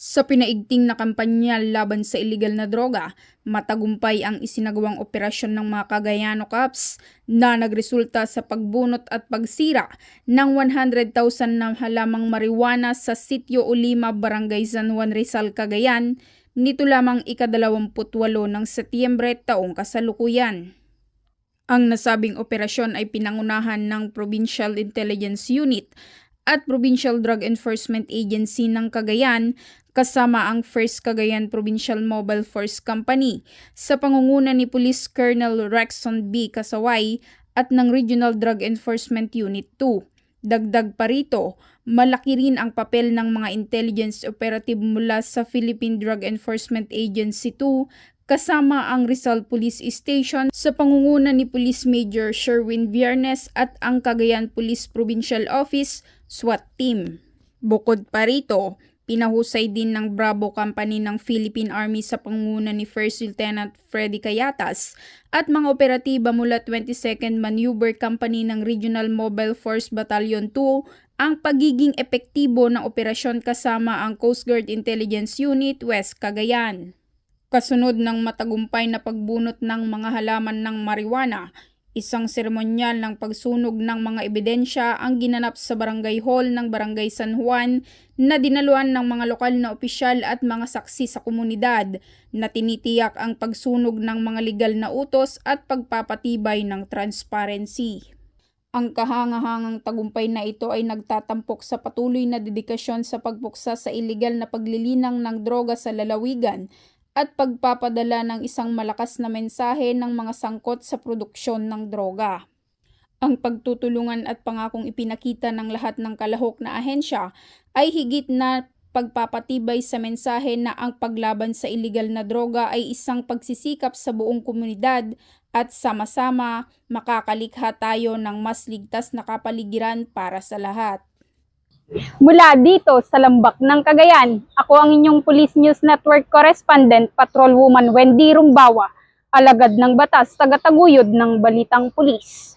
Sa pinaigting na kampanya laban sa iligal na droga, matagumpay ang isinagawang operasyon ng mga Cagayano Cops na nagresulta sa pagbunot at pagsira ng 100,000 na halamang marijuana sa Sitio Ulima, Barangay San Juan, Rizal, Cagayan, nito lamang ika-28 ng Setyembre taong kasalukuyan. Ang nasabing operasyon ay pinangunahan ng Provincial Intelligence Unit at Provincial Drug Enforcement Agency ng Cagayan kasama ang 1st Cagayan Provincial Mobile Force Company sa pangunguna ni Police Colonel Rexon B. Kasaway at ng Regional Drug Enforcement Unit 2. Dagdag pa rito, malaki rin ang papel ng mga intelligence operative mula sa Philippine Drug Enforcement Agency 2 kasama ang Rizal Police Station sa pangunguna ni Police Major Sherwin Viernes at ang Cagayan Police Provincial Office SWAT Team. Bukod pa rito, pinahusay din ng Bravo Company ng Philippine Army sa pangunguna ni First Lieutenant Freddy Cayatas at mga operatiba mula 22nd Maneuver Company ng Regional Mobile Force Battalion 2 ang pagiging epektibo ng operasyon kasama ang Coast Guard Intelligence Unit West Cagayan. Kasunod ng matagumpay na pagbunot ng mga halaman ng marijuana, isang seremonyal ng pagsunog ng mga ebidensya ang ginanap sa Barangay Hall ng Barangay San Juan na dinaluan ng mga lokal na opisyal at mga saksi sa komunidad na tinitiyak ang pagsunog ng mga legal na utos at pagpapatibay ng transparency. Ang kahangahangang tagumpay na ito ay nagtatampok sa patuloy na dedikasyon sa pagpuksa sa iligal na paglilinang ng droga sa lalawigan at pagpapadala ng isang malakas na mensahe ng mga sangkot sa produksyon ng droga. Ang pagtutulungan at pangakong ipinakita ng lahat ng kalahok na ahensya ay higit na pagpapatibay sa mensahe na ang paglaban sa iligal na droga ay isang pagsisikap sa buong komunidad at sama-sama makakalikha tayo ng mas ligtas na kapaligiran para sa lahat. Mula dito sa Lambak ng Cagayan, ako ang inyong Police News Network Correspondent, Patrolwoman Wendy Rumbawa, alagad ng batas, tagataguyod ng Balitang Pulis.